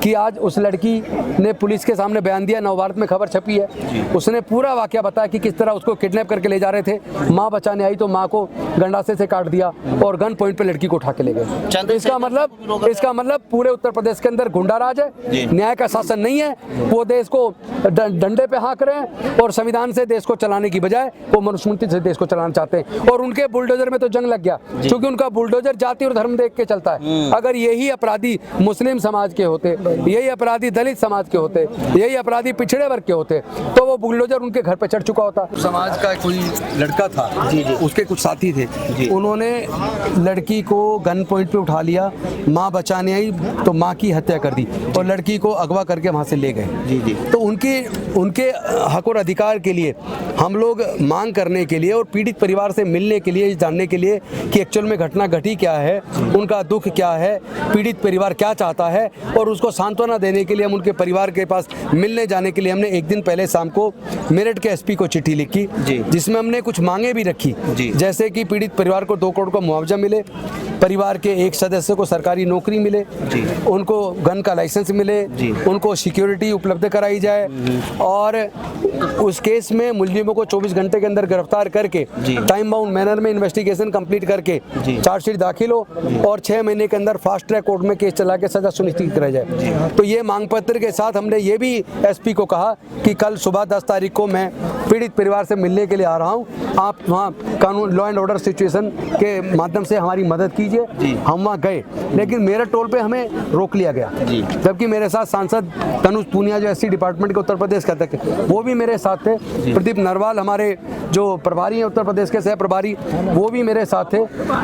कि आज उस लड़की ने पुलिस के सामने बयान दिया, नवभारत में खबर छपी है, उसने पूरा वाकया बताया कि किस तरह उसको किडनैप करके ले जा रहे थे, माँ बचाने आई तो माँ को गंडासे से काट दिया और गन पॉइंट पे लड़की को उठा के ले गए। इसका मतलब पूरे उत्तर प्रदेश के अंदर गुंडा राज है, न्याय का शासन नहीं है। वो देश को डंडे पे हाँक रहे हैं और संविधान से देश को चलाने की बजाय वो मनुस्मृति से देश को चलाना चाहते हैं। और उनके बुलडोजर में तो जंग लग गया, क्योंकि उनका बुलडोजर जाति और धर्म देख के चलता है। अगर यही अपराधी मुस्लिम समाज के होते, यही अपराधी दलित समाज के होते, यही अपराधी पिछड़े वर्ग के होते, तो वो बुलडोजर उनके घर पे चढ़ चुका होता। समाज का कोई लड़का था, उसके कुछ साथी थे, उन्होंने लड़की को गन पॉइंट पे उठा लिया, माँ बचाने आई तो माँ की हत्या कर दी और लड़की को अगवा करके वहाँ से ले गए। तो उनके हक और अधिकार के लिए हम लोग मांग करने के लिए और पीड़ित परिवार से मिलने के लिए, जानने के लिए कि एक्चुअल में घटना घटी क्या है, उनका दुख क्या है, पीड़ित परिवार क्या चाहता है, और उसको सांत्वना देने के लिए हम उनके परिवार के पास मिलने जाने के लिए हमने एक दिन पहले शाम को मेरठ के एसपी को चिट्ठी लिखी, जिसमें हमने कुछ मांगे भी रखी, जैसे कि पीड़ित परिवार को 2 करोड़ का मुआवजा मिले, परिवार के एक सदस्य को सरकारी नौकरी मिले, उनको गन का लाइसेंस मिले, उनको सिक्योरिटी उपलब्ध कराई जाए, और उस केस में मुलजिमों को 24 घंटे के अंदर गिरफ्तार करके टाइम बाउंड मैनर में इन्वेस्टिगेशन कंप्लीट करके चार्जशीट दाखिल हो और 6 महीने के अंदर फास्ट ट्रैक कोर्ट में केस चला के सजा सुनिश्चित कराई जाए। तो ये मांग पत्र के साथ हमने ये भी एसपी को कहा कि कल सुबह 10 तारीख को मैं पीड़ित परिवार से मिलने के लिए आ रहा हूँ, आप वहाँ कानून लॉ एंड ऑर्डर सिचुएशन के माध्यम से हमारी मदद कीजिए। हम वहाँ गए, लेकिन मेरठ टोल पे हमें रोक लिया गया, जबकि मेरे साथ सांसद तनुज पूनिया जो एससी डिपार्टमेंट के उत्तर प्रदेश के अध्यक्ष, वो भी मेरे साथ थे, प्रदीप नरवाल हमारे जो प्रभारी हैं उत्तर प्रदेश के सह प्रभारी, वो भी मेरे साथ थे।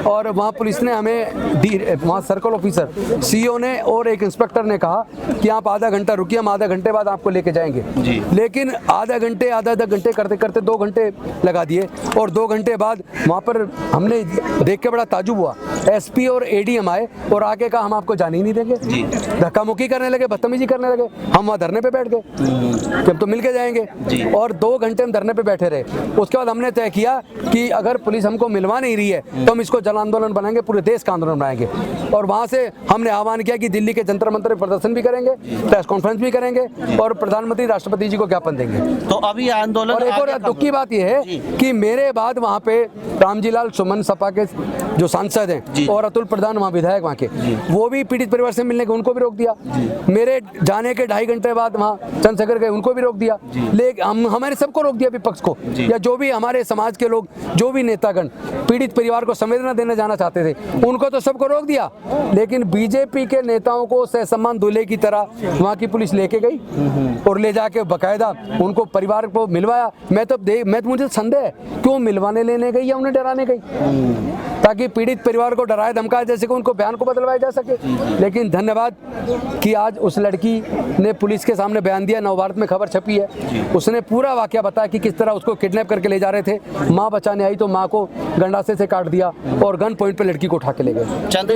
और वहाँ पुलिस ने हमें, वहाँ सर्कल ऑफिसर सीओ ने और एक इंस्पेक्टर ने कहा कि आप आधा घंटा रुकिए, हम आधा घंटे बाद आपको लेके जाएंगे। लेकिन आधा घंटे करते करते 2 घंटे लगा दिए, और 2 घंटे बाद वहाँ पर हमने देख के बड़ा ताजुब हुआ, एसपी और एडीएम आए और आगे कहा हम आपको जाने ही नहीं देंगे, धक्का मुक्की करने लगे, बदतमीजी करने लगे। हम वहाँ धरने पे बैठ गए कि हम तो मिल के जाएंगे, और 2 घंटे हम धरने पे बैठे रहे। उसके बाद हमने तय किया कि अगर पुलिस हमको मिलवा नहीं रही है तो हम इसको जन आंदोलन बनाएंगे, पूरे देश का आंदोलन बनाएंगे। और वहाँ से हमने आह्वान किया कि दिल्ली के जंतर मंतर में प्रदर्शन भी करेंगे, प्रेस कॉन्फ्रेंस भी करेंगे और प्रधानमंत्री राष्ट्रपति जी को ज्ञापन देंगे। तो अभी आंदोलन, और एक और दुख की बात यह है कि मेरे बाद वहाँ पे रामजी लाल सुमन सपा के जो सांसद हैं और अतुल प्रधान वहाँ विधायक वहाँ के, वो भी पीड़ित परिवार से मिलने के, उनको भी रोक दिया। मेरे जाने के 2.5 घंटे बाद वहाँ चंद्रशेखर गए, उनको भी रोक दिया। लेकिन हमारे सबको रोक दिया, विपक्ष को या जो भी हमारे समाज के लोग, जो भी नेतागण पीड़ित परिवार को संवेदना देने जाना चाहते थे, उनको तो सबको रोक दिया। लेकिन बीजेपी के नेताओं को सहसम्मान दूल्हे की तरह वहाँ की पुलिस लेके गई और ले जाके बाकायदा उनको परिवार को मिलवाया। मैं तो मुझे संदेह है क्यों मिलवाने लेने गई या उन्हें डराने गई, ताकि पीड़ित परिवार को डराए धमकाए जैसे कि उनको बयान को बदलवाया जा सके। लेकिन धन्यवाद कि आज उस लड़की ने पुलिस के सामने बयान दिया, नवभारत में खबर छपी है, उसने पूरा वाकया बताया कि किस तरह उसको किडनैप करके ले जा रहे थे, माँ बचाने आई तो माँ को गंडासे से काट दिया और गन पॉइंट पे लड़की को उठा के ले गए।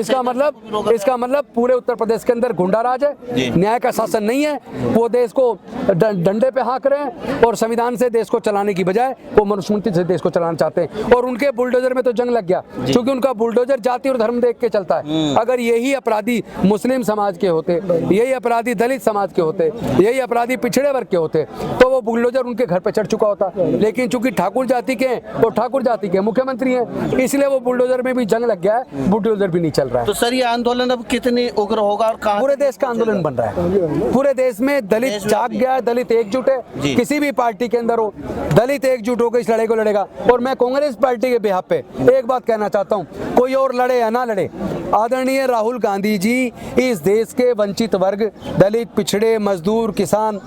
इसका मतलब पूरे उत्तर प्रदेश के अंदर गुंडा राज है, न्याय का शासन नहीं है। वो देश को डंडे पे हाँक रहे हैं और संविधान से देश को चलाने की बजाय वो मनुस्मृति से देश को चलाना चाहते हैं। और उनके बुलडोजर में तो जंग लग गया, क्योंकि उनका बुलडोजर जाति और धर्म देख के चलता है। अगर यही अपराधी मुस्लिम समाज के होते, यही अपराधी दलित समाज के होते, यही अपराधी पिछड़े वर्ग के होते, तो वो बुलडोजर उनके घर पे चढ़ चुका होता। लेकिन चूंकि ठाकुर जाति के हैं और ठाकुर जाति के मुख्यमंत्री हैं, इसलिए वो बुलडोजर में भी जंग लग गया है, बुलडोजर भी नहीं चल रहा है। तो सर ये आंदोलन अब कितनी उग्र होगा और कहां? पूरे देश का आंदोलन बन रहा है। पूरे देश में दलित जाग गया है, दलित एकजुट है, किसी भी पार्टी के अंदर हो, दलित एकजुट होकर इस लड़ाई को लड़ेगा। और मैं कांग्रेस पार्टी के बिहाफ पे एक बात कहना चाहता हूँ, कोई और लड़े या ना लड़े, आदरणीय राहुल गांधी जी इस देश के वंचित वर्ग, दलित, पिछड़े, मजदूर, किसान,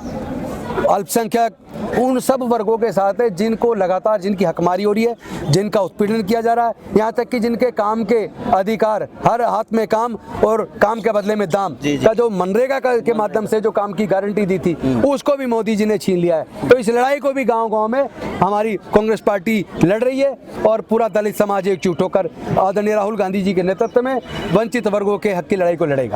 अल्पसंख्यक, उन सब वर्गों के साथ है जिनको लगातार, जिनकी हकमारी हो रही है, जिनका उत्पीड़न किया जा रहा है, यहाँ तक कि जिनके काम के अधिकार, हर हाथ में काम और काम के बदले में दाम का जो मनरेगा के माध्यम से जो काम की गारंटी दी थी, उसको भी मोदी जी ने छीन लिया है। तो इस लड़ाई को भी गाँव-गाँव में हमारी कांग्रेस पार्टी लड़ रही है और पूरा दलित समाज एकजुट होकर आदरणीय राहुल गांधी जी के नेतृत्व में वंचित वर्गों के हक की लड़ाई को लड़ेगा।